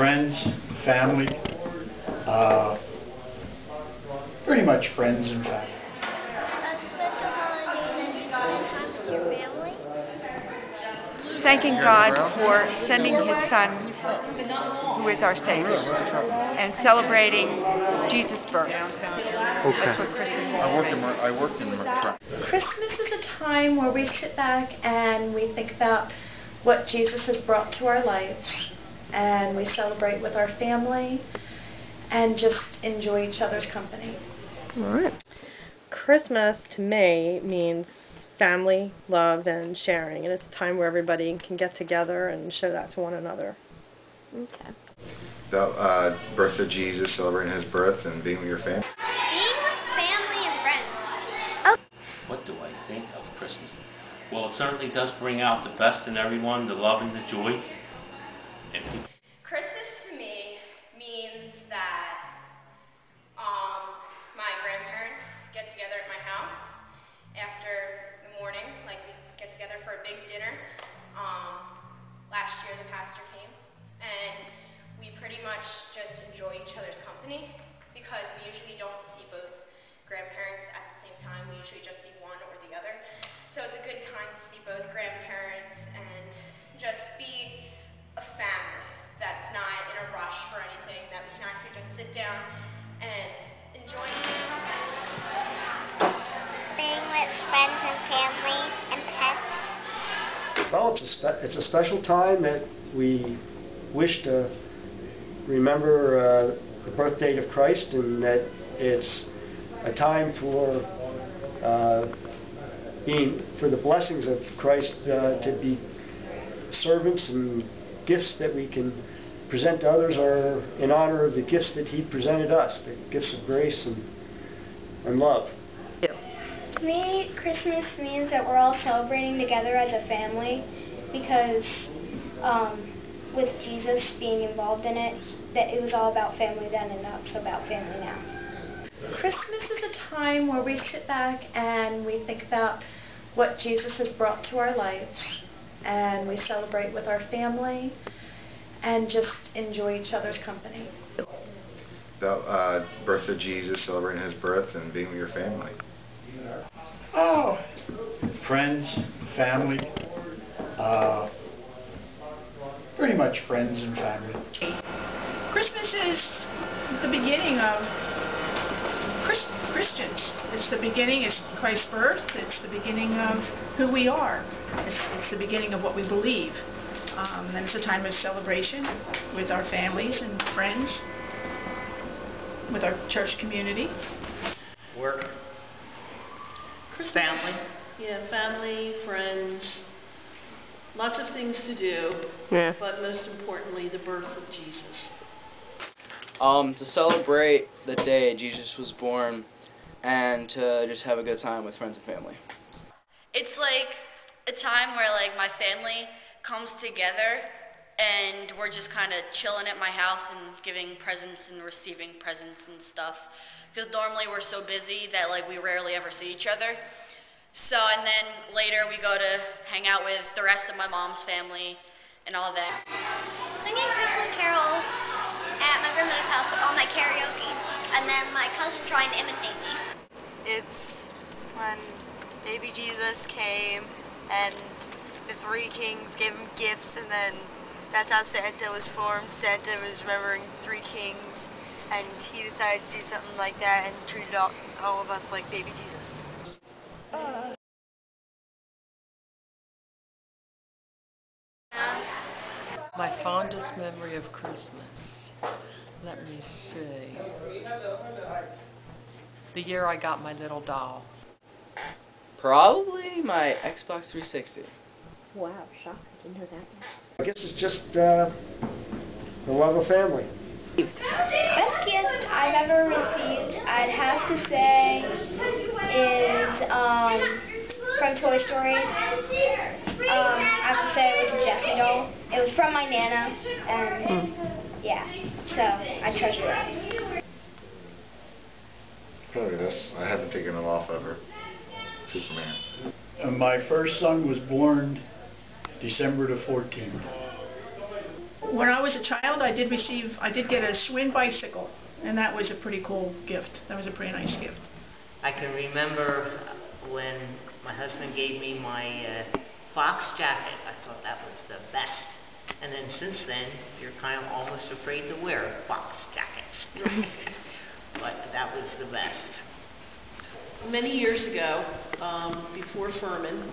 friends, family, pretty much friends and family. A special holiday that you spend time with your family. Thanking God for sending His Son, who is our Savior, and celebrating Jesus' birth. That's what Christmas is for me. I worked in Christmas is a time where we sit back and we think about what Jesus has brought to our lives, and we celebrate with our family and just enjoy each other's company. All right. Christmas to me means family, love, and sharing, and it's a time where everybody can get together and show that to one another. Okay. The birth of Jesus, celebrating His birth, and being with your family. Being with family and friends. What do I think of Christmas? Well, it certainly does bring out the best in everyone, the love and the joy. Christmas to me means that my grandparents get together at my house after the morning, like we get together for a big dinner. Last year the pastor came, and we pretty much just enjoy each other's company because we usually don't see both grandparents at the same time. We usually just see one or the other. So it's a good time to see both grandparents and just be a family that's not in a rush for anything, that we can actually just sit down and enjoy Being with friends and family and pets. Well, it's a special time that we wish to remember the birth date of Christ, and that it's a time for the blessings of Christ to be servants, and gifts that we can present to others are in honor of the gifts that He presented us, the gifts of grace and love. To me, Christmas means that we're all celebrating together as a family because with Jesus being involved in it, that it was all about family then and now it's about family now. Christmas is a time where we sit back and we think about what Jesus has brought to our lives, and we celebrate with our family and just enjoy each other's company. The birth of Jesus, celebrating His birth, and being with your family. Oh, friends, family, pretty much friends and family. Christmas is the beginning of Christians. It's the beginning, it's Christ's birth, it's the beginning of who we are. It's the beginning of what we believe. And it's a time of celebration with our families and friends, with our church community. Work. Christmas. Family. Yeah, family, friends, lots of things to do, but most importantly, the birth of Jesus. To celebrate the day Jesus was born and to just have a good time with friends and family. It's like a time where like my family comes together and we're just kind of chilling at my house and giving presents and receiving presents and stuff. Because normally we're so busy that like we rarely ever see each other. So, and then later we go to hang out with the rest of my mom's family and all that. Singing Christmas carols at my grandmother's house on my karaoke, and then my cousin trying to imitate me. It's when baby Jesus came and the three kings gave him gifts, and then that's how Santa was formed. Santa was remembering three kings, and he decided to do something like that and treated all of us like baby Jesus. My fondest memory of Christmas, let me see, the year I got my little doll. Probably my Xbox 360. Wow, shock, I didn't know that. I guess it's just the love of family. Best gift I've ever received, I'd have to say, is from Toy Story. I have to say it was a Jessie doll. It was from my Nana, and yeah, so I treasure that. Probably this. I haven't taken it off ever. Superman. My first son was born December the 14th. When I was a child, I did get a Schwinn bicycle, and that was a pretty cool gift. That was a pretty nice gift. I can remember when my husband gave me my fox jacket. I thought that was the best. And then since then, you're kind of almost afraid to wear fox jackets. But that was the best. Many years ago, before Furman,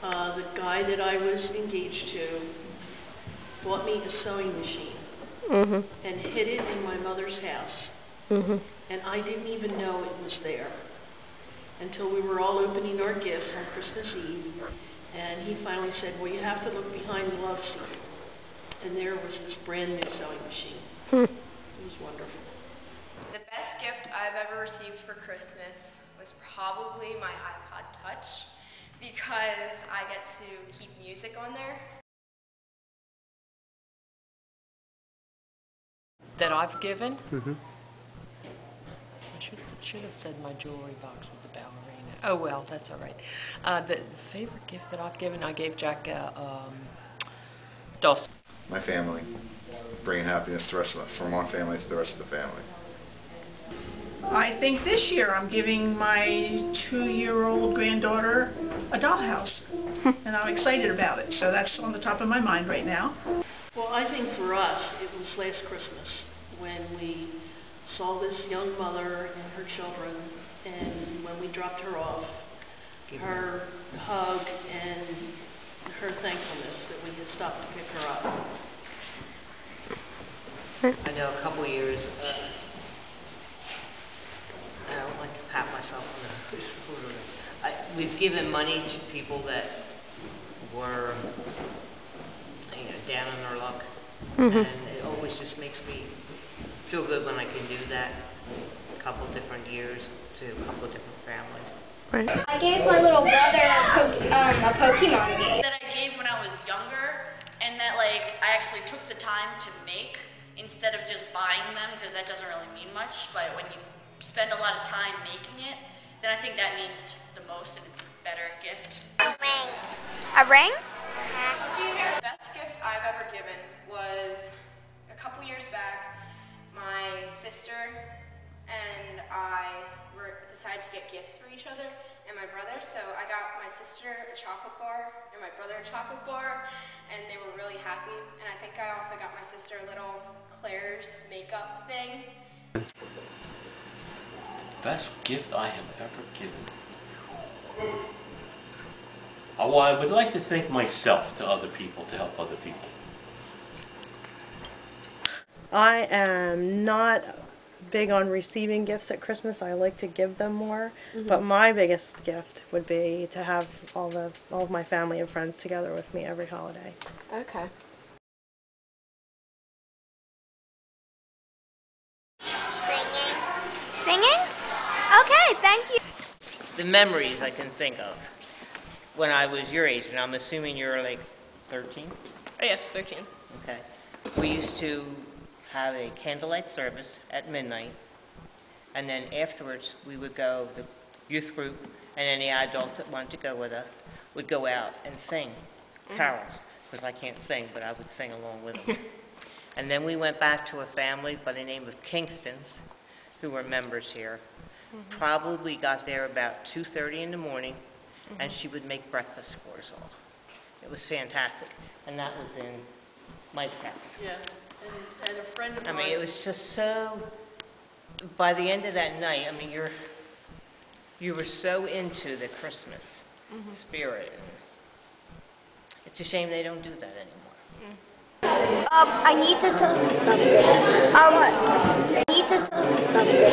the guy that I was engaged to bought me a sewing machine and hid it in my mother's house. And I didn't even know it was there until we were all opening our gifts on Christmas Eve. And he finally said, well, you have to look behind the love seat. And there was this brand new sewing machine. It was wonderful. The best gift I've ever received for Christmas was probably my iPod Touch, because I get to keep music on there. That I've given? I should have said my jewelry box with the ballerina. Oh well, that's all right. The favorite gift that I've given, I gave Jack a DOS. My family, bringing happiness to the rest from one family to the rest of the family. I think this year I'm giving my 2-year-old granddaughter a dollhouse, and I'm excited about it. So that's on the top of my mind right now. Well, I think for us, it was last Christmas when we saw this young mother and her children, and when we dropped her off, her hug and her thankfulness that we had stopped to pick her up. I know a couple years, I don't like to pat myself on the shoulder. We've given money to people that were, down on their luck, and it always just makes me feel good when I can do that. A couple different years to a couple different families. I gave my little brother a Pokemon game. That I gave when I was younger, and that I actually took the time to make instead of just buying them, because that doesn't really mean much. But when you spend a lot of time making it, then I think that means the most, and it's a better gift. A ring. A ring? The best gift I've ever given was a couple years back. My sister and I decided to get gifts for each other and my brother. So I got my sister a chocolate bar and my brother a chocolate bar, and they were really happy. And I think I also got my sister a little Claire's makeup thing. Best gift I have ever given. Well, I would like to thank myself to other people, to help other people. I am not big on receiving gifts at Christmas. I like to give them more. But my biggest gift would be to have all of my family and friends together with me every holiday. Okay. Singing? Okay, thank you. The memories I can think of when I was your age, and I'm assuming you're like 13? Oh, yes, 13. Okay. We used to have a candlelight service at midnight, and then afterwards we would go, the youth group and any adults that wanted to go with us would go out and sing carols, because I can't sing, but I would sing along with them. And then we went back to a family by the name of Kingston's, who were members here. Probably got there about 2:30 in the morning, and she would make breakfast for us all. It was fantastic. And that was in Mike's house. Yeah, and a friend of I ours. mean, it was just so, by the end of that night, I mean, you were so into the Christmas spirit. It's a shame they don't do that anymore. I need to tell you something. I need to tell you something.